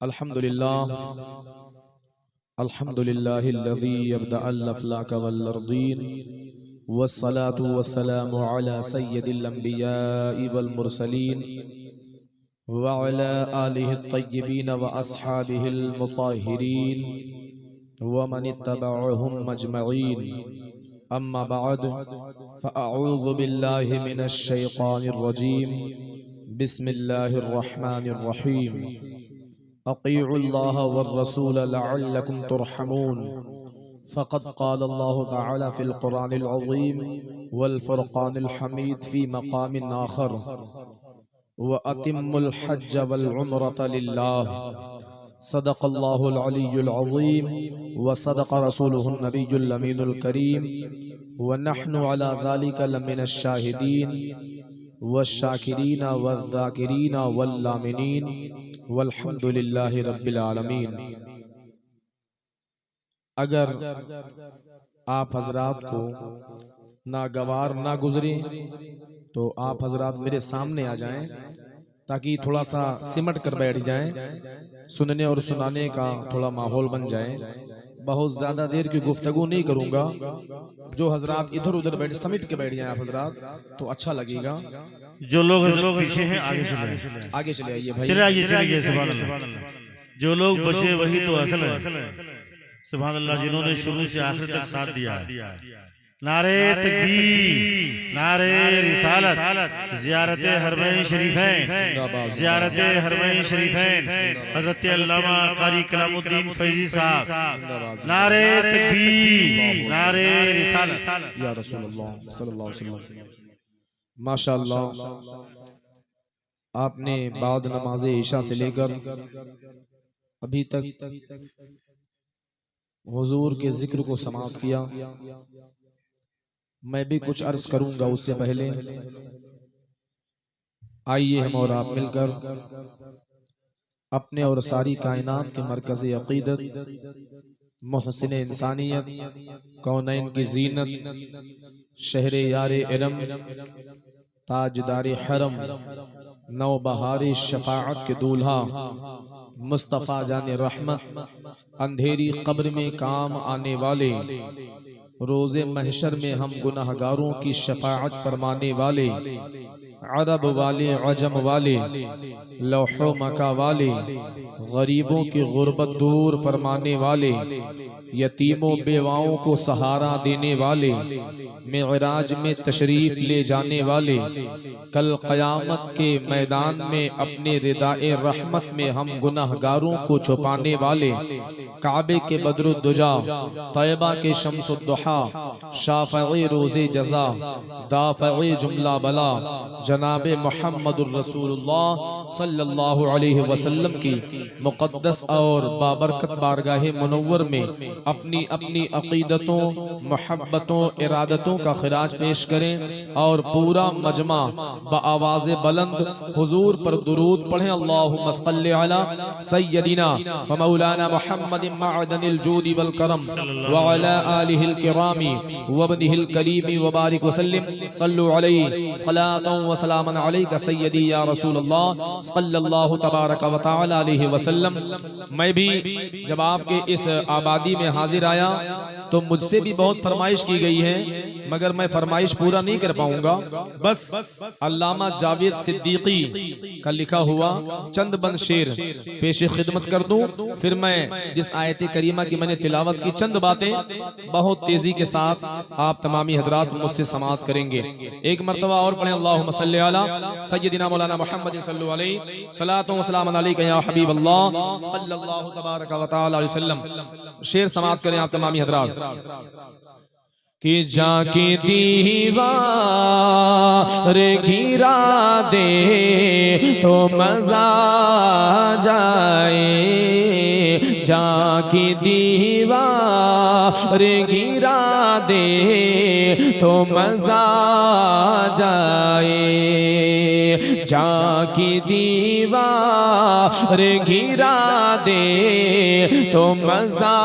अल्हम्दुलिल्लाह अल्हम्दुलिल्लाहिल्लज़ी यब्दअल अफ़लाक वल अर्दीन वस्सलातु वस्सलामु अला सय्यिदिल अंबियाइ वल मुरसलीन व अला आलिहि अत्तय्यिबीन व अस्हाबिहिल मुत्तहिरीन व मन इत्तबअहुम अजमईन। अम्मा बअद फ़अऊज़ु बिल्लाहि मिनश शैतानिर रजीम। बिस्मिल्लाहिर रहमानिर रहीम। अतीउल्लाह वर्रसूल लअल्लकुम तुरहमून। फ़क़द क़ालल्लाहु तआला फ़िल क़ुरआनिल अज़ीम वल फ़ुरक़ानिल हमीद फ़ी मक़ामिन आख़र व अतिम्मुल हज्ज वल उम्रता लिल्लाह। सदक़ल्लाहुल अलिय्युल अज़ीम व सदक़ रसूलुहुन नबियुल अमीनुल करीम व नहनु अला ज़ालिका लमिनश शाहिदीन वश्शाकिरीन वज़्ज़ाकिरीन वल्लामिनीन वल्हम्दुलिल्लाहि रब्बिल आलमीन। अगर आप हजरात को नागवार ना गुजरे तो आप हजरात मेरे सामने आ जाएं ताकि थोड़ा सा सिमट कर बैठ जाएं, सुनने और सुनाने का थोड़ा माहौल बन जाए। बहुत ज्यादा देर की गुफ्तगू नहीं करूंगा। जो हजरात इधर उधर बैठ समिट के बैठ जाएं आप हजरात तो अच्छा लगेगा। जो लोग पीछे हैं आगे चले, आगे चले आइए भाई, चले आइए। सुभान अल्लाह। जो लोग बचे वही तो असल है। सुभान अल्लाह। जिन्होंने शुरू से आखिर तक साथ दिया है। नारे तकबीर, नारे रिसालत, ज़ियारत हरमैन शरीफैन, ज़ियारत हरमैन शरीफैन, हज़रत अल्लामा कारी कलामुद्दीन फैज़ी साहब। नारे तकबीर, नारे रिसालत या रसूलुल्लाह सल्लल्लाहु अलैहि वसल्लम। माशाअल्लाह, आपने बाद नमाज ईशा से लेकर अभी तक हुजूर के जिक्र को समाप्त किया। मैं भी कुछ अर्ज करूंगा उससे पहले आइए हम और आप मिलकर अपने और सारी कायनात के मरकज़ अक़ीदत, मुहसिन इंसानियत, कौनैन की ज़ीनत, शहर यार इरम, ताजदार हरम, नौबहार शफाअत के दूल्हा मुस्तफ़ा जाने रहमत, अंधेरी कब्र में काम आने वाले, रोज़े महशर में हम गुनहगारों की शफाअत फरमाने वाले, अरब वाले अजम वाले, लौहो मका वाले, गरीबों की गुर्बत दूर फरमाने वाले, यतीमों बेवाओं को सहारा देने वाले, मेराज में तशरीफ ले जाने वाले, कल क़यामत के मैदान में अपने रिदाए रहमत में हम गुनहगारों को छुपाने वाले, काबे के बद्रुद्दुजा, तैयबा के शम्सुद्दुहा, शाफ़ई रोज़े जज़ा, दाफ़ई जुमला बला, जनाबे मुहम्मदुर रसूलुल्लाह सल्लल्लाहु अलैहि वसल्लम की मुक़द्दस और बाबरकत बारगाहे मुनव्वर में अपनी अपनी अक़ीदतों, मोहब्बतों, इरादतों का खिराज पेश करें और पूरा मजमा बआवाज़े बुलंद हुजूर पर दुरूद पढ़ें। अल्लाहुम्मा सल्लि अला सय्यदिना व मौलाना मुहम्मद मअदनिल जूदी वल करम व अला आलिहिल किरामी व बनिहिल करीमी व बारिक वसल्लिम। सल्लु अलैहि सलातन व सलामन अलैका सय्यदी या रसूलल्लाह सल्लल्लाहु तबारक व तआला अलैहि वसल्लम। मैं भी जब आपके इस आबादी में हाजिर आया तो मुझसे भी बहुत फरमाइश की गई है, मगर मैं फरमाइश पूरा नहीं कर पाऊंगा। बस अल्लामा जावेद सिद्दीकी का लिखा हुआ चंद बंद शेर पेश खिदमत कर दूं, फिर मैं जिस आयत करीमा की मैंने तिलावत की चंद बातें बहुत तेजी के साथ आप तमामी हजरात मुझसे समाअत करेंगे। एक मरतबा और पढ़ें, अल्लाहुम्मा सल्लि अला सय्यदिना मौलाना मुहम्मद सल्लल्लाहु अलैहि सलातो व सलाम अलैका या हबीब अल्लाह सल्लल्लाहु तबारक व तआला अलैहि वसल्लम। शेर समाअत करें आप तमामी हजरात कि जाके दीवार गिरा दे तो मजा जाए, जाके दीवार गिरा दे तो मजा जाए, जाके दीवार गिरा दे तो मजा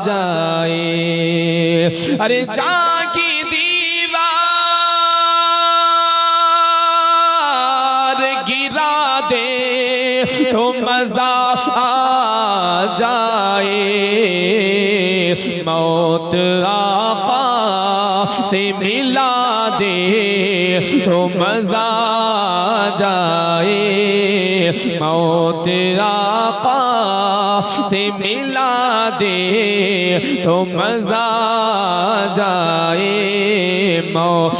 जाए। अरे जाके दीवार गिरा दे तो मजा आ जाए, मौत आका से मिला दे तो मजा जाए, मौत आका से मिला दे तो मजा जाए, मौत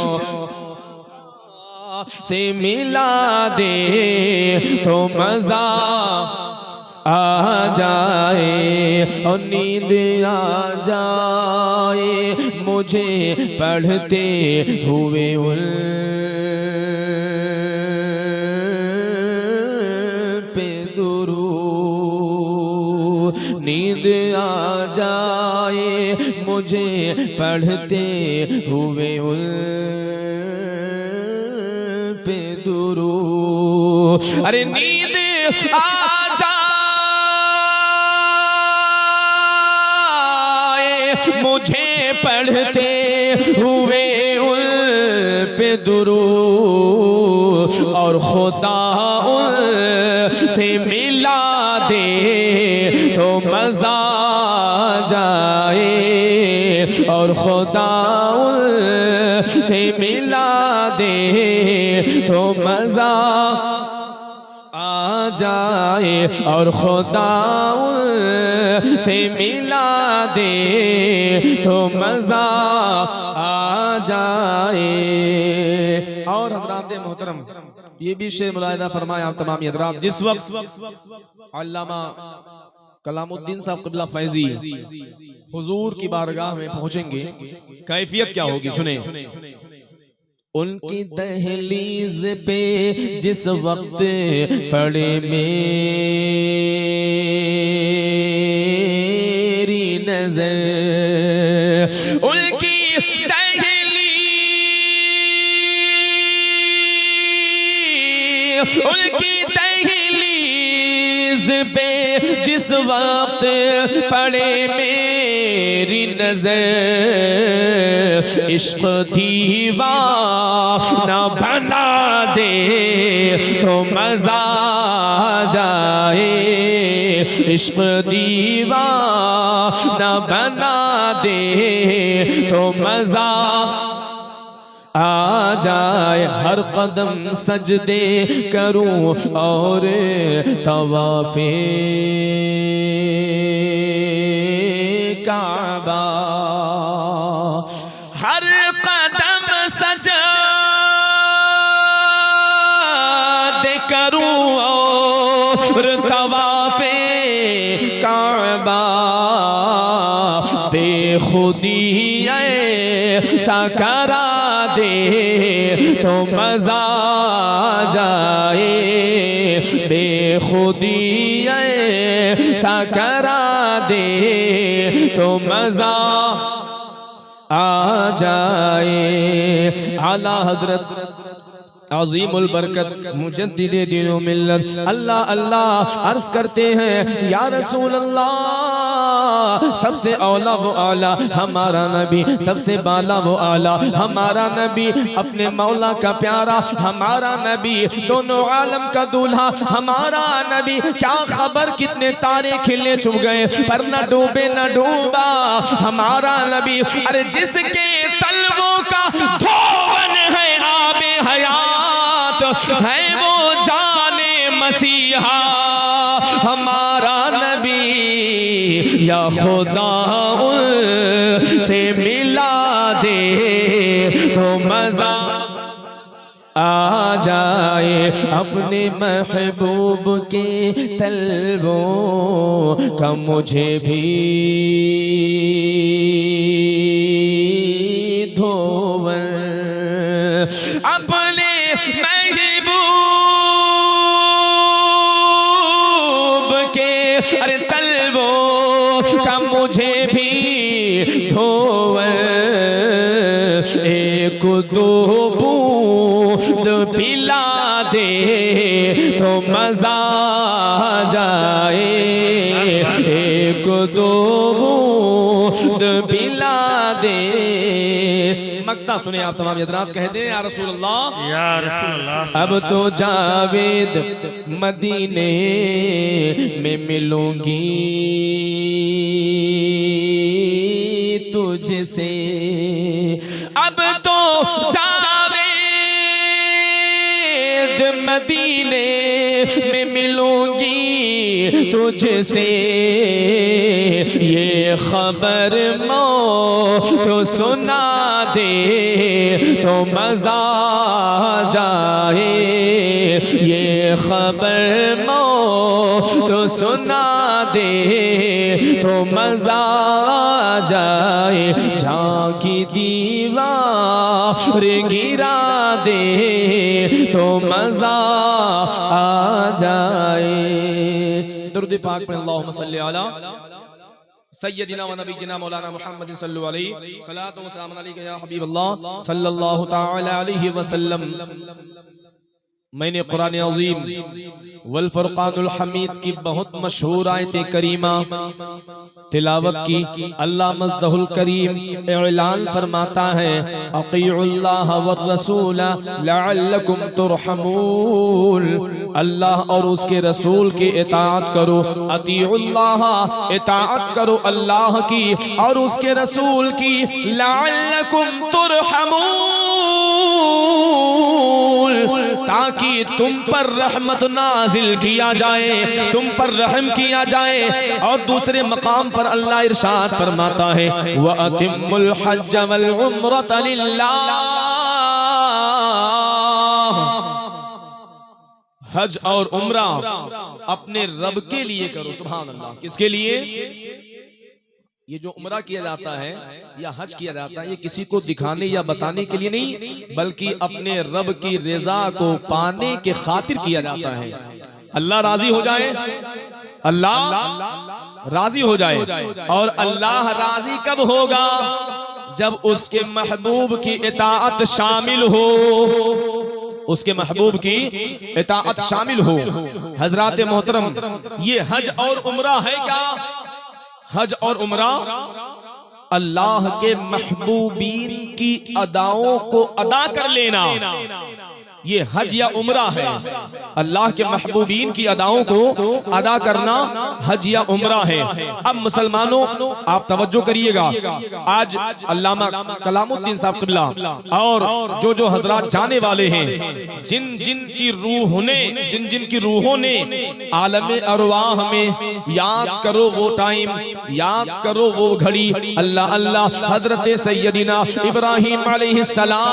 से मिला दे तो मजा आ जाए, और नींद आ जाए मुझे पढ़ते हुए उन पे दुरूद, नींद आ जाए मुझे पढ़ते हुए उन पे दुरूद। अरे नींद आ मुझे पढ़ते हुए उन पे दुरूद, और खुदा उन से मिला दे तो मजा जाए, और खुदा उन से मिला दे तो मजा आ जाए, और खुदा से मिला दे तो मजा आ जाए। और हज़रात मोहतरम ये भी शेर मुलाहिदा फरमाए आप तमाम हज़रात, जिस वक्त अल्लामा कलामुद्दीन साहब क़िबला फैज़ी हुजूर की बारगाह में पहुंचेंगे, कैफियत क्या होगी सुने। उनकी दहलीज पे जिस वक्त पड़े मेरी नजर, उनकी दहलीज पे जिस वक्त पड़े मेरी नजर, इश्क दीवाना बना दे तो मजा जाए, इश्क दीवाना बना दे तो मजा आ जाए। हर कदम सजदे करूं और तवाफे काबा, हर कदम सजदे करूं और तवाफे काबा, बेखुदी ऐसा करा दे तो मजा जाए, बेखुदी ऐसा करा दे तो मजा आ जाए। आला हजरत अज़ीमुल बरकत मुजद्दिद दीन व मिल्लत अल्लाह अल्लाह अर्ज करते हैं, या रसूल अल्लाह, सबसे औला वो आला हमारा नबी, सबसे बाला वो आला हमारा नबी, अपने मौला का प्यारा हमारा नबी, दोनों आलम का दूल्हा हमारा नबी। क्या खबर कितने तारे खिले छुप गए पर न डूबे न डूबा हमारा नबी। अरे जिसके तलवों का धोवन है आबे हयात, है वो जाने मसीहा हमारा नबी। या खुदा से मिला दे तो मजा आ जाए, अपने महबूब के तलवों का मुझे भी धोवन, अपने महबूब के अरे तलवों का मुझे भी धोवन, एक दो बूंद पिला दे तो मजा जाए, एक दो बूंद पिला दे। जानता सुने आप तमाम हज़रात, कहते हैं या रसूल अल्लाह, या रसूल अल्लाह, अब तो जावेद मदीने में मिलूंगी तुझसे, अब तो जावेद मदीने में मिलूंगी तुझसे, ये खबर तो सुना दे तो मजा जाए, ये खबर तो सुना दे तो मजा जाए, झांकी दीवार गिरा दे तो मजा आ जाए। दुरूद पाक पढ़ें, अल्लाहुम्मा सल्ली अला सय्यदिना व नबीना मौलाना मुहम्मद सल्लल्लाहु अलैहि सलातो व सलाम अलैका या हबीब अल्लाह सल्लल्लाहु तआला अलैहि वसल्लम। मैंने कुरान अज़ीम वल फुरक़ानुल हमीद की बहुत मशहूर आयत करीमा तिलावत की। अल्लाह मज़दहुल करीम ऐलान फरमाता है, अतीउल्लाह व रसूल लअल्लकुम तुरहमून, अल्लाह और उसके रसूल की इताअत करो। अतीउल्लाह, इताअत करो अल्लाह की और उसके रसूल की, लअल्लकुम तुरहमून, ताकि तुम पर रहमत नाजिल किया जाए, तुम पर रहम किया जाए। और दूसरे मकाम पर अल्लाह इरशाद फरमाता है, व अतिम्मुल हज्ज वल उम्रत लिल्लाह, हज और उम्रा अपने रब के लिए करो। सुभान अल्लाह। किसके लिए? ये जो उम्रा किया जाता है या हज किया जाता है, ये किसी को दिखाने या बताने के लिए नहीं, बल्कि अपने रब की रज़ा को पाने के खातिर किया जाता है। अल्लाह राजी हो जाए, अल्लाह राजी हो जाए। और अल्लाह राजी कब होगा? जब उसके महबूब की इताअत शामिल हो, उसके महबूब की इताअत शामिल हो। हजरात मोहतरम, ये हज और उम्रा है क्या? हज और उम्रा अल्लाह के महबूबीन की अदाओं को अदा कर लेना, ये हज या उम्रा है। अल्लाह के महबूबीन की अदाओं को अदा करना हज या उम्रा है। अब मुसलमानों, आप तवज्जो करिएगा, आज अल्लामा कलामुद्दीन साहब क़िबला और जो हजरात जाने वाले हैं, जिन जिन की रूहों ने आलमे अरवाह में याद करो वो टाइम, याद करो वो घड़ी। अल्लाह अल्लाह हजरत सैयदिना इब्राहिम अलैहिस्सलाम,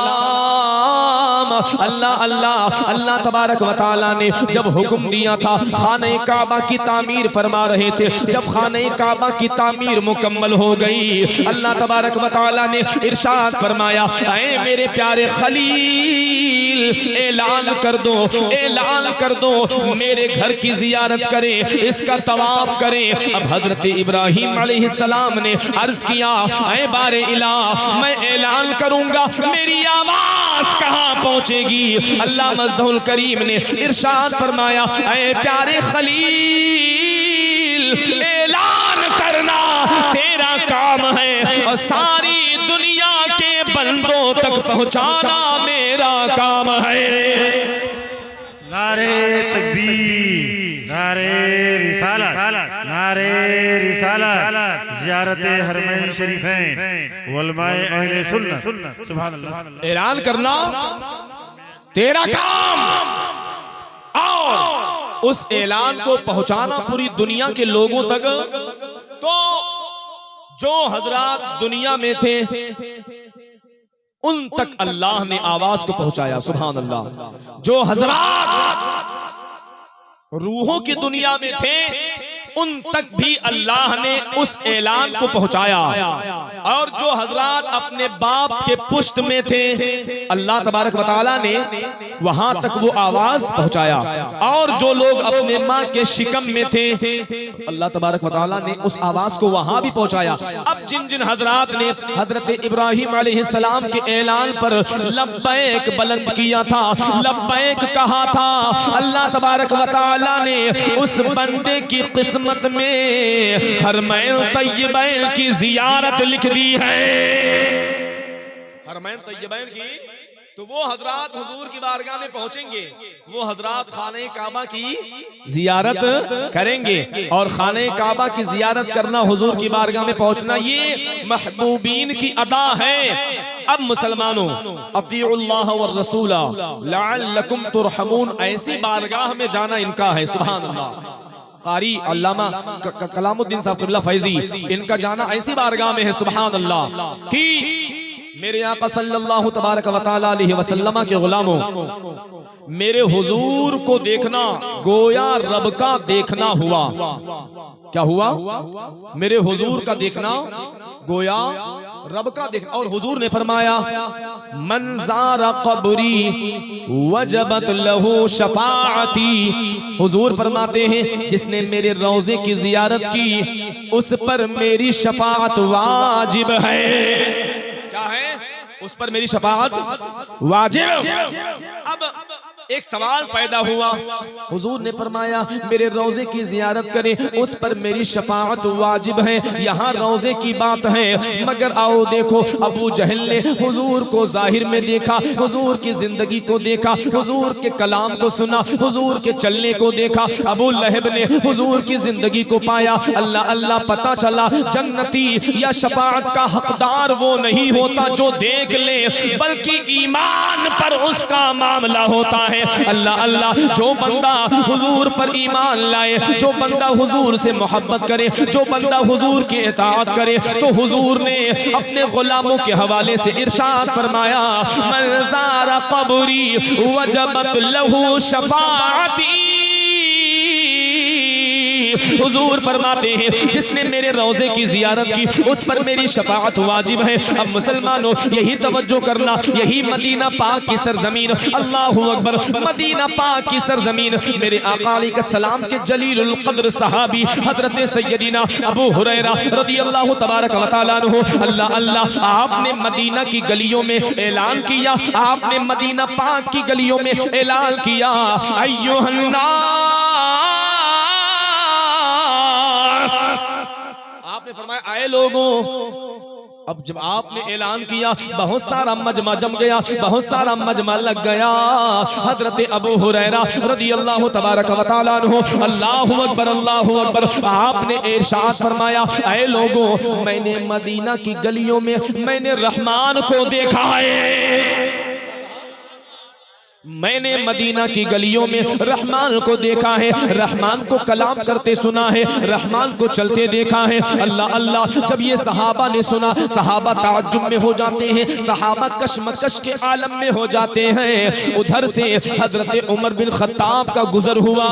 अल्लाह अल्लाह अल्लाह तबारक व तआला ने जब हुक्म दिया था, खाने काबा की तामीर फरमा रहे थे, जब खाने काबा की तामीर मुकम्मल हो गई, अल्लाह तबारक व तआला ने इरशाद फरमाया, ऐ मेरे प्यारे खलील, ऐलान कर दो, ऐलान कर दो, मेरे घर की जियारत करें, इसका तवाफ करें। अब हजरत इब्राहिम अलैहिस्सलाम ने अर्ज किया, ऐ बारे इलाह, मैं ऐलान करूंगा, मेरी आवाज कहां पहुंचेगी? अल्लाह मज़दहुल करीम ने इरशाद फरमाया, ऐ प्यारे खलील, ऐलान करना तेरा काम है और सारी दुनिया के बंदों तक पहुंचाना मेरा काम है। नारे तकबीर, नारे रिसालत, नारे रिसालत, ज़ियारत हरमैन शरीफैन, उलमाए अहले सुन्नत। सुभान अल्लाह। ऐलान करना तेरा काम और उस ऐलान को पहुंचाना पूरी दुनिया के लोगों तक। तो जो हजरात दुनिया में थे उन तक अल्लाह ने आवाज को पहुंचाया। सुभान अल्लाह। जो हजरात रूहों की दुनिया में थे उन तक भी अल्लाह ने उस ऐलान को पहुंचाया। और जो हजरात अपने बाप के पुष्ट में थे, अल्लाह तबारक व तआला ने वहां तक वो आवाज पहुंचाया। और जो लोग अपने माँ के शिकम में थे, अल्लाह तबारक व तआला ने उस आवाज को वहां भी पहुंचाया। अब जिन जिन हजरात ने हजरत इब्राहिम अलैहिस्सलाम के ऐलान पर लब्बैक बुलंद किया था, लब्बैक कहा था, अल्लाह तबारक व तआला ने उस बंदे की किस्मत में हरमैन तय्यबैन की जियारत लिख दी है। हरमैन तैयबैन की, तो वो हजरात हुजूर की बारगाह में पहुंचेंगे, वो हजरात खाने काबा की जियारत करेंगे। और खाने काबा की जियारत करना, हुजूर की बारगाह में पहुंचना, ये महबूबीन की अदा है। अब मुसलमानों, अतीउल्लाह व रसूला लअल्लकुम तुरहमून, ऐसी बारगाह में जाना इनका है। सुभान अल्लाह। कारी अल्लामा कलामुद्दीन साहब फैजी, इनका जाना ऐसी बारगाह में है, सुभान अल्लाह, कि मेरे आका सल्लल्लाहु तबारक व तआला अलैहि वसल्लम के गुलामों, मेरे हुजूर को देखना गोया रब का देखना हुआ। क्या हुआ? मेरे हुजूर का देखना गोया रब का देखना। और हुजूर ने फरमाया, मन ज़ारा क़ब्री वजबत लहू शफाअती। हुजूर फरमाते हैं, जिसने मेरे रोज़े की जियारत की, उस पर मेरी शफाअत वाजिब है। क्या है? उस पर मेरी शफाअत वाजिब। अब एक सवाल पैदा हुआ, हुजूर ने फरमाया मेरे रोजे की जियारत करें, उस पर मेरी शफाअत वाजिब है। यहाँ रोजे की बात है, मगर आओ देखो, अबू जहल ने हुजूर को जाहिर में देखा, हुजूर की जिंदगी को देखा, हुजूर के कलाम को सुना, हुजूर के चलने को देखा। अबू लहब ने हुजूर की जिंदगी को पाया। अल्लाह अल्लाह, पता चला जन्नती या शफाअत का हकदार वो नहीं होता जो देख ले, बल्कि ईमान पर उसका मामला होता है। अल्लाह अल्लाह, जो बंदा हुजूर पर ईमान लाए, जो बंदा हुजूर से मोहब्बत करे, जो बंदा हुजूर की इताअत करे, तो हुजूर ने अपने गुलामों के हवाले से इरशाद फरमाया, मन ज़ारा क़ब्री वजबत लहू शफाअती। हुजूर फरमाते हैं, जिसने मेरे रोजे की जियारत की, उस पर मेरी शफाअत वाजिब है। अब मुसलमानों, यही तवज्जो करना, यही मदीना पाक की सरजमीन, अल्लाहु अकबर, मदीना पाक की सरजमीन, मेरे आका अलैहिस्सलाम के जलीलुल क़द्र सहाबी हजरत सैयदीना अबू हुरैरा रज़ियल्लाहु तबारक व तआला अन्हु, अल्लाह अल्लाह, आपने मदीना की गलियों में ऐलान किया, आपने मदीना पाक की गलियों में ऐलान किया, अय्युहन नास, आपने फरमाया आए लोगों। अब जब आपने ऐलान किया, बहुत सारा मजमा जम गया, बहुत सारा मजमा लग गया। हजरत अबू हुरैरा रज़ियल्लाहु तबारक व तआला अन्हु, अल्लाहु अकबर अल्लाहु अकबर, आपने इरशाद फरमाया, आए लोगों, मैंने मदीना की गलियों में मैंने रहमान को देखा है। मैंने मदीना की गलियों में रहमान को देखा है, रहमान को कलाम करते सुना है, रहमान को चलते देखा है। अल्लाह अल्लाह, जब ये सहाबा ने सुना, सहाबा ताज्जुब में हो जाते हैं, सहाबा कशमकश के आलम में हो जाते हैं। उधर से हजरत उमर बिन खत्ताब का गुजर हुआ।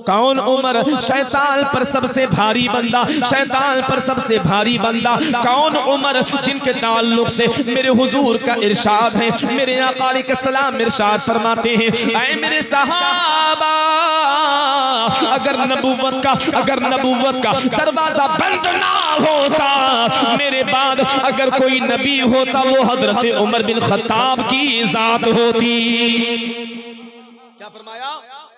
कौन उमर? शैतान पर सबसे भारी बंदा, शैतान पर सबसे भारी बंदा। कौन उमर? जिनके ताल्लुक से मेरे हुजूर का इरशाद है, मेरे आका अलैहिस्सलाम इरशाद फरमाते हैं, ऐ मेरे सहाबा, अगर नबूवत का दरवाजा बंद ना होता, मेरे बाद अगर कोई नबी होता, वो हजरत उमर बिन खत्ताब की जात होती। क्या फरमाया?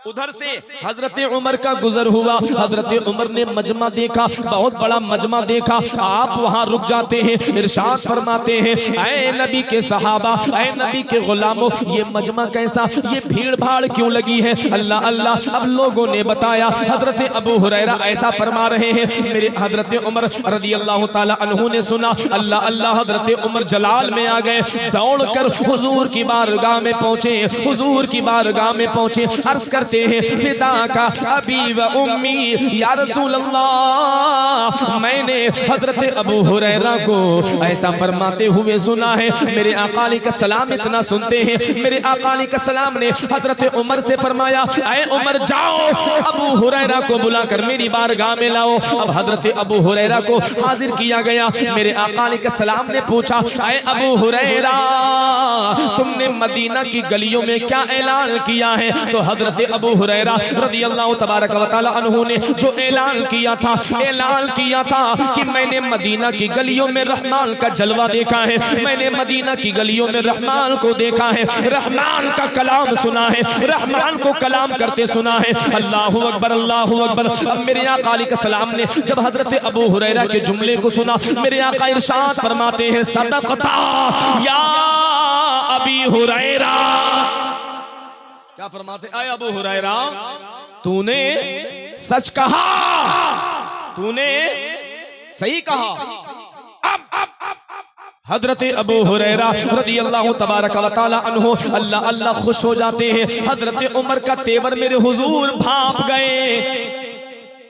उधर से हजरत उमर का गुजर हुआ। हजरत उमर ने मजमा देखा, बहुत बड़ा मजमा देखा। आप वहां रुक जाते हैं, इरशाद फरमाते हैं, ऐ नबी के सहाबा, ऐ नबी के गुलामों, ये मजमा कैसा, ये भीड़ भाड़ क्यों लगी है? अल्लाह अल्लाह, अब लोगों ने बताया, हजरत अबू हुरैरा ऐसा फरमा रहे हैं। मेरे हजरत उमर रज़ियल्लाहु ताला अन्हु ने सुना। अल्लाह अल्लाह, हजरत उमर जलाल में आ गए, दौड़कर हुजूर की बारगाह में पहुंचे, हुजूर की बारगाह में पहुंचे, अर्ज करते हैं, फिदा का अबी व उम्मी या रसूल अल्लाह, मैंने हजरत अबू हुरैरा को ऐसा फरमाते हुए सुना है। मेरे आका अलैहिस्सलाम इतना सुनते हैं, मेरे आका अलैहिस्सलाम ने हजरत उमर से फरमाया, ऐ उमर, जाओ अबू हुरैरा को बुलाकर मेरी बारगाह में लाओ। अब हजरत अबू हुरैरा को हाजिर किया गया। मेरे आका अलैहिस्सलाम ने पूछा, ऐ अबू हुरैरा, तुमने मदीना की गलियों में क्या ऐलान किया है? तो हजरत अबू अबू हुरैरा रज़ियल्लाहु तबारक व तआला अन्हु ने जो ऐलान किया था कि मैंने मदीना की गलियों में रहमान का जलवा देखा है, मैंने मदीना की गलियों में रहमान को देखा है, रहमान का कलाम सुना है, रहमान को कलाम करते सुना है। अल्लाहु अकबर, अल्लाहु अकबर। अब मेरे आका अलैहिस्सलाम ने जब हजरत अबू हुरैरा के जुमले को सुना, मेरे आका इरशाद फरमाते हैं, सदक़ता या अबी हुरैरा। क्या फरमाते? आए अबू हुरैरा, तूने सच कहा, तूने सही कहा। अब हजरत अबू हुरैरा रज़ियल्लाहु तबारक व तआला अन्हु अल्लाह अल्लाह खुश हो जाते हैं। हजरत उमर का तेवर मेरे हुजूर भाप गए,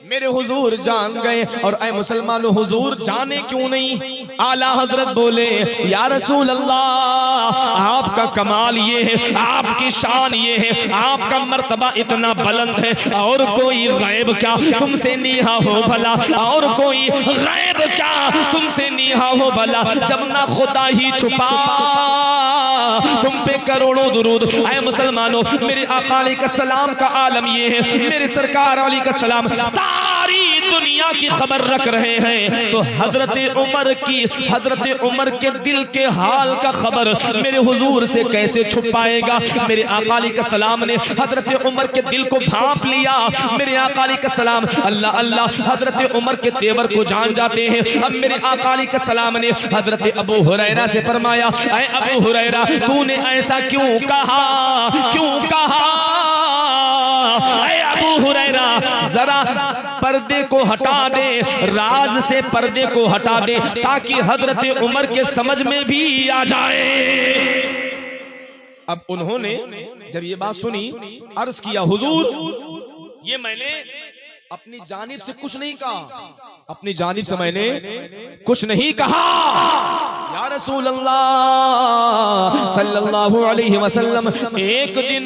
मेरे हुजूर जान गए। और ऐ मुसलमानों, हुजूर जाने क्यों नहीं? आला हजरत बोले, या रसूल अल्लाह, आपका कमाल ये है, आपकी शान ये है, आपका मर्तबा इतना बुलंद है, और कोई गैब क्या तुमसे नीहा हो भला, और कोई गैब क्या तुमसे नीहा हो भला, जब ना खुदा ही छुपा तुम पे करोड़ों दुरूद। ऐ मुसलमानों, मेरे आका अलैहिस्सलाम का आलम ये है, मेरे सरकार अलैहिस्सलाम सारी दुनिया की खबर रख रहे हैं, तो हजरत उमर के दिल के हाल का खबर मेरे हुजूर से कैसे छुपाएगा? मेरे आका अलैहिस्सलाम ने हजरत उमर के दिल को भांप लिया। मेरे आका अलैहिस्सलाम अल्लाह अल्लाह हजरत उमर के तेवर को जान जाते हैं। अब मेरे आका अलैहिस्सलाम ने हजरत अबू हुरैरा से फरमाया, ऐ अबू हुरैरा, तूने ऐसा क्यों कहा, क्यों कहा? ऐ अबू हुरैरा, जरा पर्दे को हटा दे, राज से पर्दे को हटा दे, ताकि हजरत उमर के समझ में भी आ जाए। अब उन्होंने जब ये बात सुनी, अर्ज किया, हुजूर, ये मैंने अपनी जानिब से कुछ नहीं कहा, अपनी जानिब से मैंने कुछ नहीं कहा। या रसूल अल्लाह सल्लल्लाहु अलैहि वसल्लम, एक दिन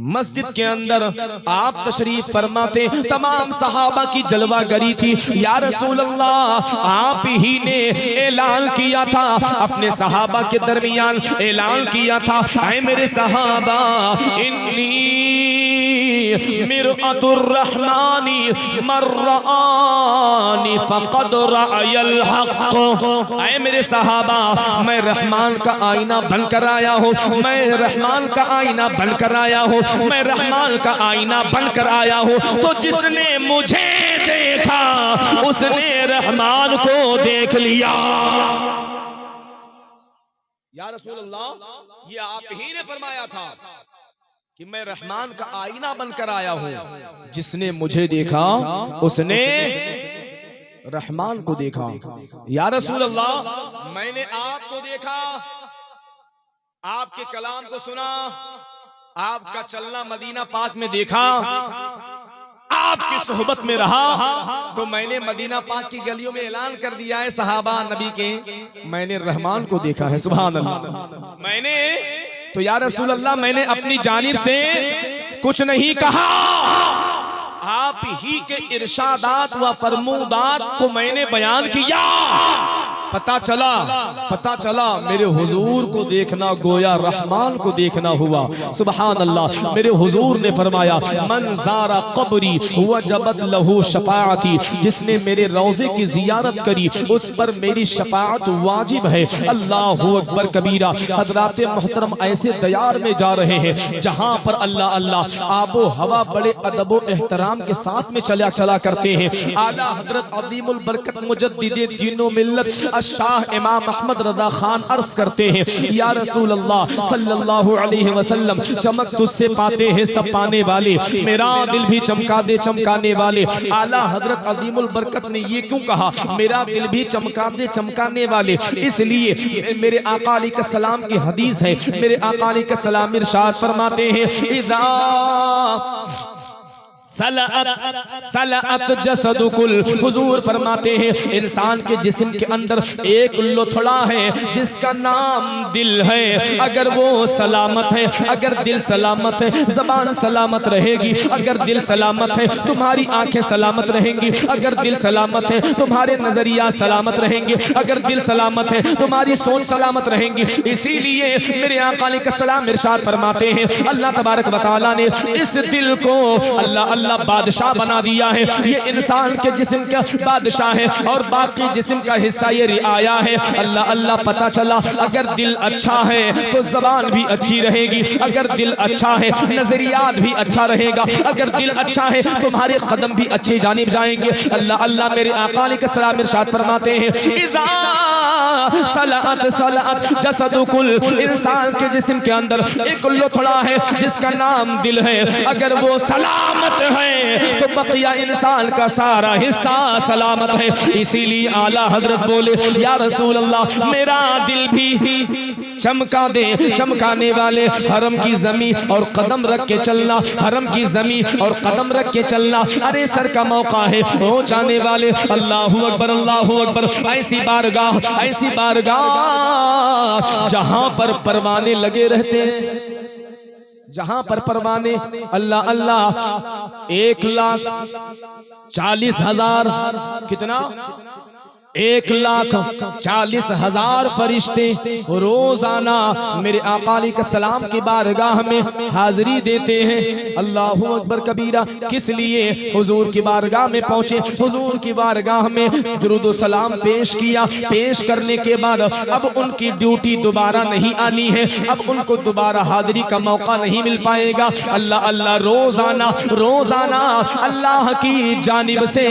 मस्जिद के अंदर आप तशरीफ फरमाते, तमाम सहाबा की जलवागरी थी। या रसूल अल्लाह, आप ही ने ऐलान किया था, अपने सहाबा के दरमियान ऐलान किया था, ऐ मेरे सहाबा, इन्नी मिरअतुर रहमानी मर्रानी फक़द रअयल हक़। ऐ मेरे सहाबा, मैं रहमान का आईना बनकर आया हूँ, मैं रहमान का आईना बनकर आया हूँ, मैं रहमान का आईना बनकर आया हूँ। तो जिसने मुझे देखा उसने रहमान को देख लिया। या रसूल अल्लाह, ये आप ही ने फरमाया था कि मैं रहमान का आईना बनकर आया हूँ, जिसने मुझे देखा उसने रहमान को देखा। या रसूल अल्लाह, मैंने आपको देखा, आपके कलाम को सुना, आपका चलना मदीना पाक में देखा, आपकी सोहबत में रहा, तो मैंने मदीना पाक की गलियों में ऐलान कर दिया है, सहाबा नबी के, मैंने रहमान को देखा है। सुभान अल्लाह। मैंने तो या रसूल अल्लाह, मैंने अपनी जानिब से कुछ नहीं कहा, आप ही के इरशादात व फरमूदात को मैंने बयान किया। पता चला मेरे हुजूर को देखना गोया रहमान को देखना हुआ। सुभान अल्लाह। मेरे हुजूर ने फरमाया, मन ज़ारा क़ब्री वजबत लहू शफ़ाअती, जिसने मेरे रोज़े की ज़ियारत करी उस पर मेरी शफ़ाअत वाजिब है। अल्लाहु अकबर कबीरा। हज़रात मोहतरम ऐसे दयार में जा रहे हैं जहाँ पर अल्लाह अल्लाह आबो हवा बड़े अदब व एहतराम के साथ में चला करते हैं। आला हज़रत अज़ीमुल बरकत मुजद्दिदे दीन व मिल्लत शाह इमाम अहमद रज़ा खान अर्ज करते हैं, या रसूल अल्लाह सल्लल्लाहु अलैहि वसल्लम, चमक तुझसे पाते हैं सब पाने वाले, मेरा दिल भी चमका दे चमकाने वाले। आला हजरत अज़ीमुल बरकत ने ये क्यों कहा, मेरा दिल भी चमका दे चमकाने वाले? इसलिए मेरे आका अलैहिस्सलाम की हदीस है, मेरे आका अलैहिस्सलाम इरशाद फरमाते हैं, इज़ा सलाअत जसदुकुल। हुजूर फरमाते हैं इंसान के जिस्म के अंदर एक लोथड़ा है जिसका नाम दिल है। अगर वो सलामत है, अगर दिल सलामत है, जबान सलामत रहेगी। अगर दिल सलामत है तुम्हारी आंखें सलामत रहेंगी। अगर दिल सलामत है तुम्हारे नजरिया सलामत रहेंगे। अगर दिल सलामत है तुम्हारी सोच सलामत रहेंगी। इसीलिए मेरे आका अलैहिस्सलाम इरशाद फरमाते हैं अल्लाह तबारक व तआला ने इस दिल को अल्लाह बादशाह बना दिया है। ये इंसान के जिस्म का बादशाह है और बाकी जिस्म का हिस्सा ये रिआया है। अल्लाह पता चला अगर दिल अच्छा है तो जबान भी अच्छी रहेगी। अगर दिल अच्छा है नजरियात भी अच्छा रहेगा। अगर दिल अच्छा है तुम्हारे कदम भी अच्छी जानिब जाएंगे। अल्लाह मेरे आका अलैहिस्सलाम इरशाद फरमाते हैं इज़ा सलाअत जसदुकुल। इंसान के जिस्म के अंदर एक लोथड़ा है जिसका नाम दिल है। अगर वो सलामत है तो बकिया इंसान का सारा हिस्सा सलामत है। इसीलिए आला हजरत बोले या रसूल अल्लाह मेरा दिल भी चमका दे। चमकाने वाले हरम की जमीन और कदम रख के चलना, हरम की जमीन और कदम रख के चलना। अरे सर का मौका है हो जाने वाले। अल्लाहु अकबर अल्लाहु अकबर। ऐसी बारगाह जहां पर परवाने लगे रहते हैं, जहां पर परवाने अल्लाह 1,40,000 कितना 1,40,000 फरिश्ते रोजाना मेरे आका अलैहिस्सलाम की बारगाह में हाजिरी देते हैं। अल्लाहु अकबर कबीरा। किस लिए? हुजूर की बारगाह में पहुंचे, हुजूर की बारगाह में दुरूद व सलाम पेश किया। पेश करने के बाद अब उनकी ड्यूटी दोबारा नहीं आनी है, अब उनको दोबारा हाजिरी का मौका नहीं मिल पाएगा। अल्लाह रोजाना अल्लाह की जानिब से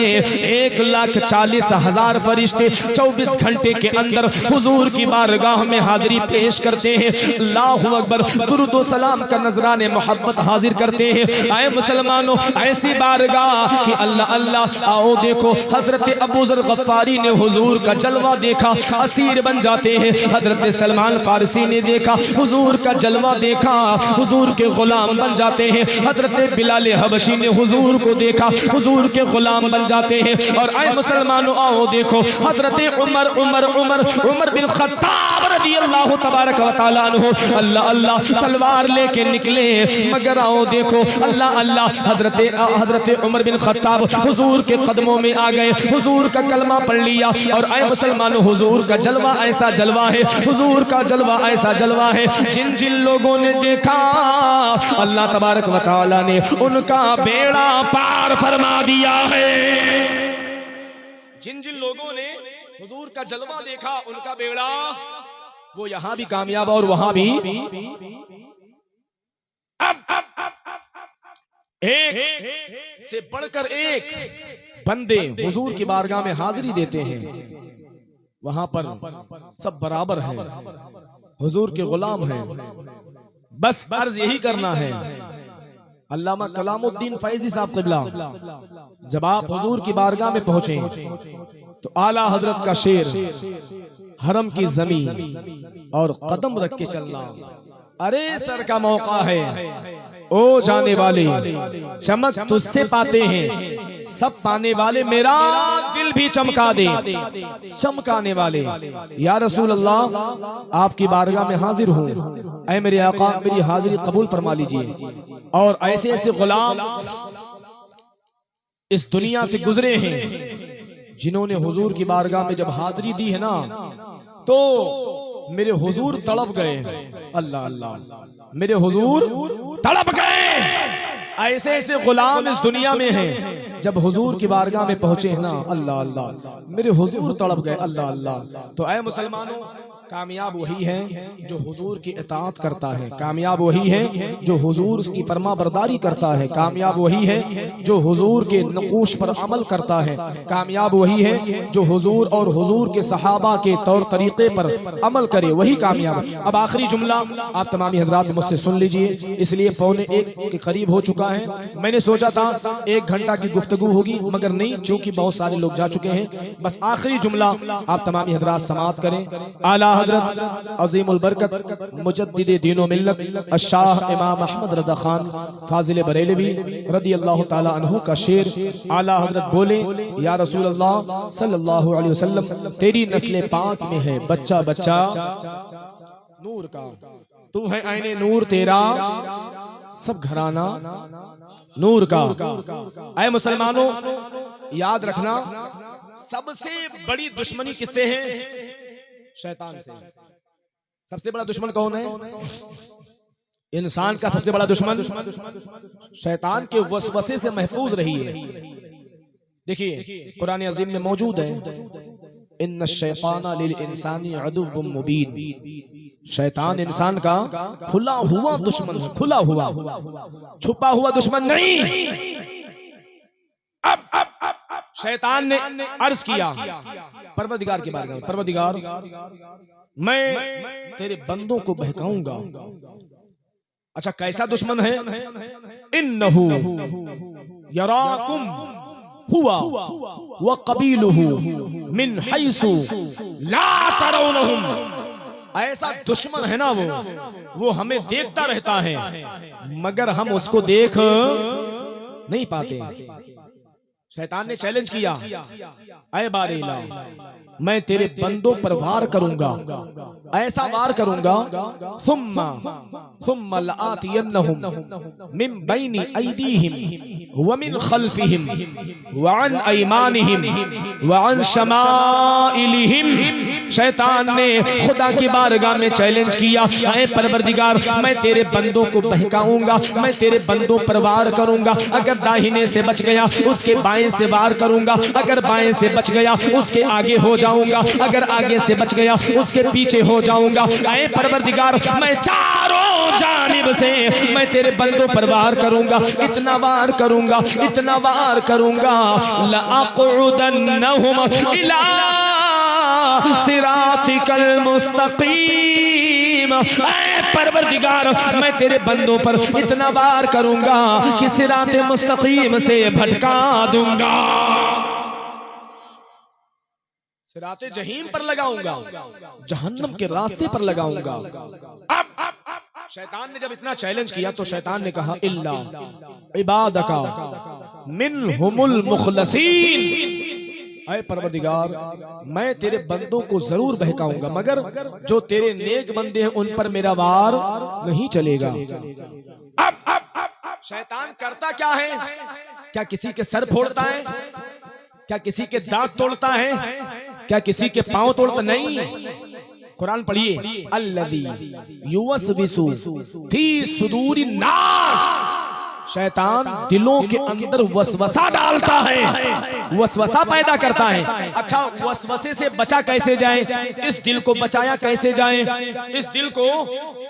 1,40,000 फरिश्ते 24 घंटे के अंदर हुजूर की बारगाह में हाजिरी पेश करते हैं। अल्लाहु अकबर। दुरूद व सलाम का नजराने मोहब्बत हाजिर करते हैं। आए मुसलमानों ऐसी बारगाह कि अल्लाह आओ देखो हजरत अबू ज़र गफ्फारी ने हुजूर का जलवा देखा, असीर बन जाते हैं। हजरत सलमान फारसी ने देखा हुजूर का जलवा देखा, हुजूर के गुलाम बन जाते हैं। हजरत बिलाल हबशी ने हुजूर को देखा, हुजूर के गुलाम बन जाते हैं। और आए मुसलमानों आओ देखो हजरत उमर बिन खत्ताब रज़ियल्लाहु तबारक व तआला अन्हु अल्लाह तलवार लेके निकले, मगर आओ देखो अल्लाह हजरत उमर बिन खत्ताब हुजूर के कदमों में आ गए, हुजूर का कलमा पढ़ लिया। और आए मुसलमानों हुजूर का जलवा ऐसा जलवा है, हुजूर का जलवा ऐसा जलवा है जिन जिन लोगों ने देखा अल्लाह तबारक व तआला ने उनका बेड़ा पार फरमा दिया है। जिन जिन लोगों ने हुजूर का जलवा देखा उनका बेड़ा वो यहां भी कामयाब और वहां भी। अब एक से बढ़कर एक बंदे हुजूर की बारगाह में हाजिरी देते हैं। वहां पर सब बराबर हैं, हुजूर के गुलाम हैं। बस अर्ज यही करना है। अल्लामा कलामुद्दीन फैजी साहब क़िबला जब आप हुजूर की बारगाह में पहुंचे तो आला हजरत का शेर हरम की जमीन और कदम रख के चलना। अरे सर का मौका है ओ जाने वाले, चमक तुझसे पाते हैं सब पाने वाले, मेरा दिल भी चमका दे। चमकाने वाले या रसूल अल्लाह आपकी बारगाह में हाजिर हूँ, ऐ मेरे आका मेरी हाजिरी कबूल फरमा लीजिए। और ऐसे ऐसे गुलाम इस दुनिया से गुजरे हैं जिन्होंने हुजूर की बारगाह में जब हाजिरी दी है ना तो मेरे हुजूर तड़प गए। अल्लाह अल्लाह मेरे हुजूर तड़प गए। ऐसे ऐसे गुलाम इस दुनिया में हैं जब हुजूर की बारगाह में पहुंचे हैं ना अल्लाह अल्लाह मेरे हुजूर तड़प गए। अल्लाह अल्लाह। तो ऐ मुसलमानों कामयाब वही है जो हुजूर की इताअत करता है, कामयाब वही है जो हुजूर की फरमाबरदारी करता है, कामयाब वही है जो हुजूर के नकूश पर अमल करता है, कामयाब वही है जो हुजूर और हुजूर के सहाबा के तौर तरीके पर अमल करे, वही कामयाब। अब आखिरी जुमला आप तमामी हजरात मुझसे सुन लीजिए, इसलिए 1:15 के करीब हो चुका है। मैंने सोचा था 1 घंटा की गुफ्तगू होगी मगर नहीं, चूंकि बहुत सारे लोग जा चुके हैं। बस आखिरी जुमला आप तमामी हजरात समाअत करें। आला हजरत अजीमुल बरकत मुजद्दिद दीन व मिल्लत अशाह इमाम अहमद रज़ा खान फाजिल बरेलवी रदी अल्लाह ताला अन्हु का शेर। आला हजरत बोले, या रसूल अल्लाह सल्लल्लाहु अलैहि वसल्लम, तेरी नस्ल पाक में है बच्चा बच्चा नूर का, तू है आईने नूर, तेरा सब घराना नूर का। ऐ मुसलमानों, याद रखना, सबसे बड़ी दुश्मनी किससे है? शैतान से। सबसे बड़ा दुश्मन कौन है? इंसान का सबसे बड़ा दुश्मन शैतान के वसवसे से महफूज रही है। देखिए कुरान अजीम में मौजूद है, इन्न शैतान लिल इंसानी अदुव्वुम मुबीन, शैतान इंसान का खुला हुआ दुश्मन है, खुला हुआ, छुपा हुआ दुश्मन नहीं। अब शैतान ने अर्ज किया परवरदिगार के बारे में, परवरदिगार मैं तेरे बंदों को बहकाऊंगा। अच्छा, कैसा दुश्मन है? इन्नहु यराकुम हुआ व कबीलुहु मिन हैसु ला तरौनहुम। ऐसा दुश्मन है ना वो हमें देखता रहता है मगर हम उसको देख नहीं पाते। शैतान ने चैलेंज किया, ऐ बारीला, मैं तेरे बंदों पर वार करूंगा, ऐसा वार करूंगा, सुम्मा लआतियन्नहुम मिन बैनि ऐदीहिम व मिन खल्फिहिम व अन अयमानिहिम व अन शमाइलिहिम। शैतान ने खुदा की बारगाह में चैलेंज किया, ऐ परवरदिगार, मैं तेरे बंदों को बहकाऊंगा, मैं तेरे बंदों पर वार करूंगा। अगर दाहिने से बच गया उसके बाएं से वार करूंगा, अगर बाएं से बच गया उसके आगे हो जाऊंगा, अगर आगे से बच गया उसके पीछे हो जाऊंगा। ऐ परवरदिगार, मैं चारों जानिब से मैं तेरे बंदों पर वार करूंगा, इतना वार करूंगा, इतना वार करूंगा, लअक़उदन्नहुम इला सिरातिकल मुस्तकीम। ऐ परवरदिगार, मैं तेरे बंदों पर इतना वार करूंगा कि सिराते मुस्तकीम से भटका दूंगा, सिराते जहीम पर लगाऊंगा, जहन्नम के रास्ते पर लगाऊंगा। अब शैतान ने जब इतना चैलेंज किया तो शैतान ने कहा, इल्ला इबादका मिनहुमुल मुखलसीन। ऐ परवरदिगार, मैं तेरे बंदों को जरूर बहकाऊंगा मगर जो तेरे नेक बंदे हैं उन पर मेरा वार नहीं चलेगा। अब शैतान करता क्या है? क्या किसी के सर फोड़ता है? क्या किसी के दांत तोड़ता है? क्या किसी के पांव तोड़ता? नहीं। कुरान पढ़िए, अल्लज़ी युवस्विसु फी सुदूरिन नास। शैतान दिलों के अंदर वसवसा डालता है, वसवसा पैदा करता है। अच्छा, वसवसे से बचा कैसे जाए? इस दिल को बचाया कैसे जाए? इस दिल को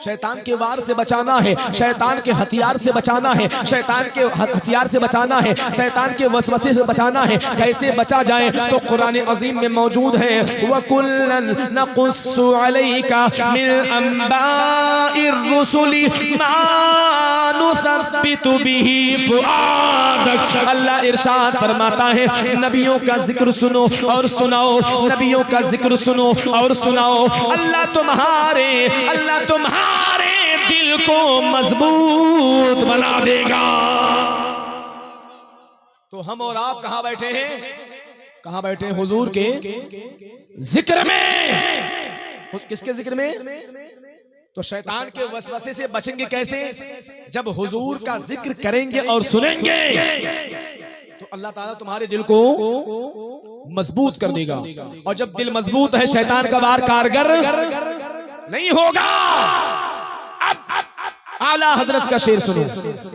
शैतान के वार से बचाना है, शैतान के हथियार से बचाना है, शैतान के हथियार से बचाना है, शैतान के वसवसे से बचाना है। कैसे बचा जाए? तो कुरान अजीम में मौजूद है, वकुल्लन नक़ुस्सु अलैका मिन अंबाइर रुसुली मा नुसब्बितु बिही फुआदक। अल्लाह इरशाद फरमाता है, नबियों का जिक्र सुनो और सुनाओ, नबियों का जिक्र सुनो और सुनाओ। अल्लाह तुम्हारे दिल को मजबूत बना देगा। तो हम और आप कहां बैठे हैं? कहां बैठे हैं? हुजूर के जिक्र में। किसके जिक्र में? तो शैतान के वसवसे से बचेंगे कैसे? जब हुजूर का जिक्र करेंगे और सुनेंगे तो अल्लाह ताला तुम्हारे दिल को मजबूत कर देगा। और जब दिल मजबूत है शैतान का वार कारगर नहीं होगा। आला हजरत का शेर सुनो,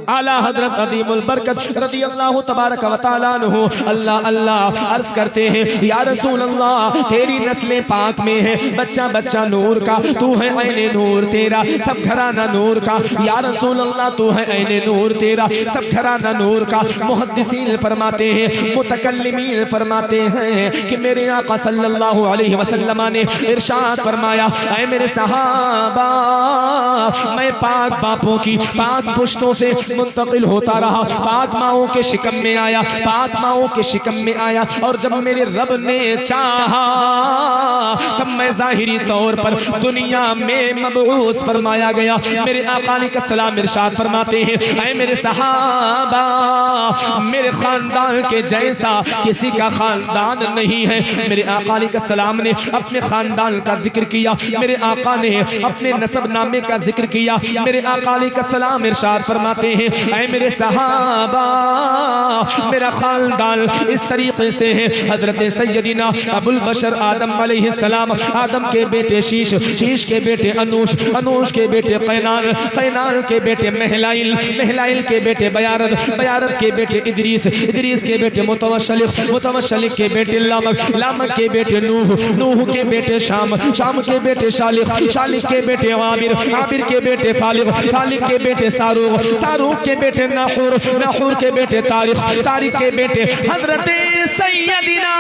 आला हजरत अदीमुल बरकत रदी अल्लाह तबारक व तआला अन्हु अल्लाह अल्लाह अर्ज करते हैं, या रसूल अल्लाह, तेरी नस्ल पाक में है बच्चा बच्चा नूर का, तू है ऐने नूर तेरा, सब घराना नूर का। या रसूल अल्लाह, तू है ऐने नूर तेरा, सब घराना नूर का। मुहद्दिसीन फरमाते हैं, मुतकल्लिमीन फरमाते हैं कि मेरे आका सल्लल्लाहु अलैहि वसल्लम ने इरशाद फरमाया, ऐ मेरे सहाबा, मैं पाक बापों की पाक पुश्तों से मुंतकिल होता रहा, पाक माओं के शिकम में आया, पाक माओं के शिकम में आया। और जब मेरे रब ने चाहा तब मैं जाहिरी तौर पर दुनिया में मबऊस फरमाया गया। मेरे आका अलैहिस्सलाम इरशाद फरमाते हैं, ऐ मेरे सहाबा, मेरे खानदान के जैसा किसी का खानदान नहीं है। मेरे आका अलैहिस्सलाम ने अपने खानदान का जिक्र किया, मेरे आका ने अपने नसब नामे का जिक्र किया। मेरे आका अलैहिस्सलाम इरशाद फरमाते हैं, ऐ मेरे सहाबा, मेरा खानदान इस तरीके से है। हजरत सैयदना अबुल बशर आदम अलैहिस्सलाम, आदम के बेटे शीश, शीश के बेटे अनूश, अनूश के बेटे कैनान, कैनान के बेटे महलाइल, महलाइल के बेटे बयारद, बयारद के बेटे इदरीस, इदरीस के बेटे मुतवश्शिलिक, मुतवश्शिलिक के बेटे लामक, लामक के बेटे नूह, नूह के बेटे शाम, शाम के बेटे शालिक, शालिक के बेटे आमिर, आमिर के बेटे फालिक, फालिक के बेटे सारूक, सारूक के बेटे नाहूर, नाहूर के बेटे तारिक, तारिक के बेटे हजरत सैयदना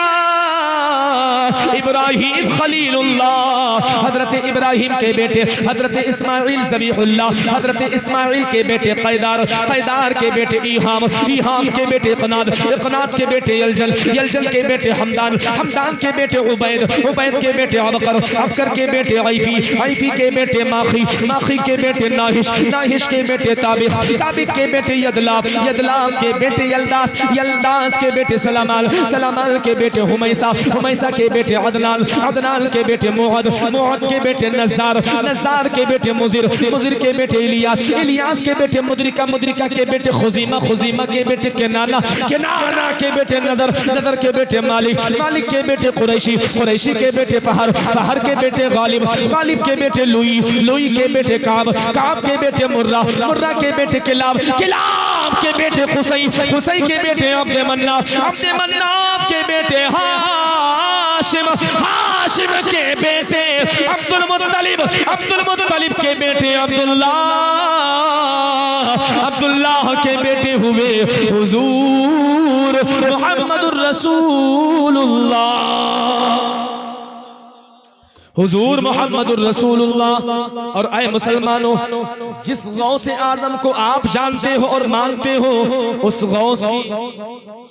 इब्राहिम खलीलुल्लाह, हजरत इब्राहिम के बेटे हजरत इस्माइल ज़बीहुल्लाह, हजरत इस्माइल के बेटे कैदार, कैदार के बेटे ईहाम, ईहाम के बेटे इक़नाद, इक़नाद के बेटे यलजल, यलजल के बेटे हमदान, हमदान के बेटे उबैद, उबैद के बेटे अबकर, अबकर के बेटे ऐफी, ऐफी के बेटे माखी, माखी के बेटे नाहिश, नाहिश के बेटे ताबिक, ताबिक के बेटे यदलाब, यदलाब के बेटे यल्दास, यल्दास के बेटे सलामाल, सलामाल के बेटे हुमैसा, हुमैसा के बेटे अदनान, अदनान के बेटे मुहद, मुहद के बेटे नज़ार, नज़ार के बेटे मुजिर, मुजिर के बेटे इलियास, इलियास के बेटे मुद्रिका, मुद्रिका के बेटे खुज़ीमा, खुज़ीमा के बेटे केनाना, केनाना के बेटे नदर, नदर के बेटे मालिक, मालिक के बेटे कुरैशी, कुरैशी के बेटे फहर, फहर के बेटे गालिब, गालिब के बेटे लुई, लुई के बेटे काब, काब के बेटे मुर्रा, मुर्रा के बेटे किलाब, किलाब के बेटे खुसई, खुसई के बेटे अब्दे मन्नाफ, अब्दे मन्नाफ के बेटे हाशिम, हाशिम के बेटे अब्दुल मुत्तलिब, अब्दुल मुत्तलिब के बेटे अब्दुल्लाह, अब्दुल्लाह के बेटे हुए हुजूर मुहम्मदुर रसूलुल्लाह, हुजूर मुहम्मदुर रसूलुल्लाह। और ऐ मुसलमानों, जिस गौसे आजम को आप जानते हो और मानते हो, उस गौस की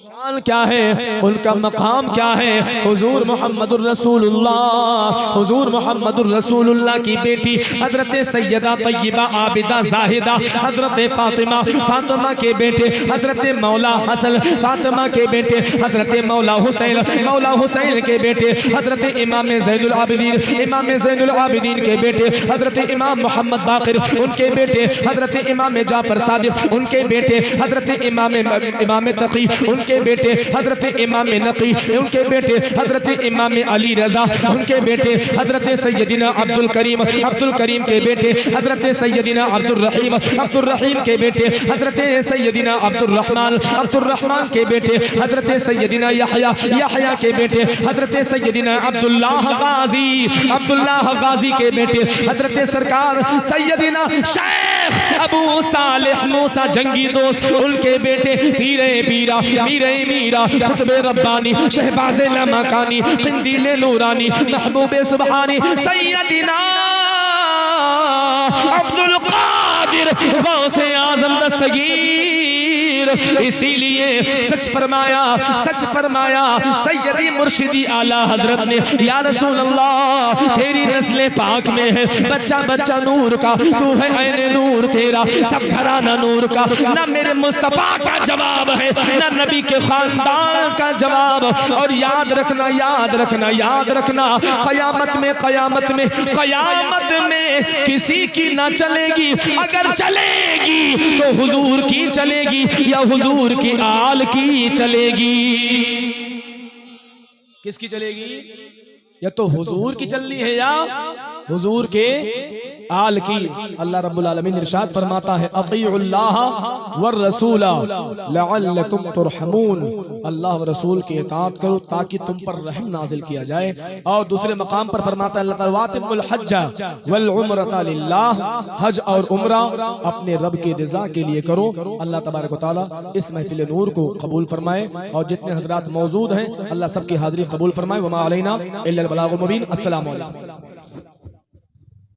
शान क्या है, उनका मकाम क्या है। हुजूर मुहम्मदुर रसूलुल्लाह, हुजूर मुहम्मदुर रसूलुल्लाह की बेटी हजरत सैयदा तय्यबा आबिदा जाहिदा हजरत फातिमा, फातिमा के बेटे हजरत मौला हसन, फातिमा के बेटे हजरत मौला हुसैन, मौला हुसैन के बेटे हजरत इमाम ज़ैनुल आबिदीन, इमाम ज़ैनुल आबिदीन के बेटे हजरत इमाम मोहम्मद बाक़िर, उनके बेटे हजरत इमाम जाफर सादिक, उनके बेटे हजरत इमाम इमाम तकी, उनके बेटे हजरत इमाम नकी, उनके बेटे हजरत इमाम अली रज़ा, उनके बेटे हजरत सैयदना अब्दुल करीम, अब्दुल करीम के बेटे हजरत सैयदना अब्दुल रहीम, अब्दुल रहीम के बेटे हजरत सैयदना अब्दुल रहमान, अब्दुल रहमान के बेटे हजरत सैयदना यहया, यहया के बेटे हजरत सैयदना अब्दुल्लाह गाजी, अब्दुल्लाह गाजी के बेटे हजरत सरकार सैयदना शेख अबू सालिह मूसा जंगी दोस्त, उनके बेटे पीरे पीरा, मीरे मीरा, खुतबे रब्बानी, शहबाज़े लमकानी, क़िंदीले नूरानी, महबूबे सुबहानी, सैयदना अब्दुल कादिर गौसे आज़म दस्तगीर। इसीलिए सच फरमाया, सच फरमाया सैयदी मुर्शिदी आला हजरत ने, या रसूल अल्लाह तेरी नस्ल पाक में है बच्चा बच्चा नूर का, तू है ऐने नूर तेरा, सब घराना नूर का। ना मेरे मुस्तफा का जवाब है, ना नबी के खानदान का जवाब। और याद रखना, याद रखना, याद रखना, कयामत में, कयामत में, कयामत में किसी की ना चलेगी, अगर चलेगी तो हुजूर की चलेगी या हुजूर की आल की चलेगी। किसकी चलेगी? या तो हुजूर की चलनी है या हुजूर के आल की। अल्लाह रब्बुल आलमीन इरशाद फरमाता है, अतीउल्लाह वर रसूला लअल्लकुम तुरहमून, अल्लाह व रसूल की इताअत करो ताकि तुम पर रहम नाजिल किया जाए। और दूसरे मकाम पर फरमाता है, अल्लाह वातिमुल हज्ज वल उम्रता लिल्लाह, हज और उम्रा अपने रब की रज़ा के लिए करो। अल्लाह तबारक व तआला इस महफिल नूर को कबूल फरमाए और जितने हजरात मौजूद हैं अल्लाह सबकी हाजिरी कबूल फरमाए। वमा अलैना इल्लल बलागुल मुबीन। अस्सलामु अलैकुम।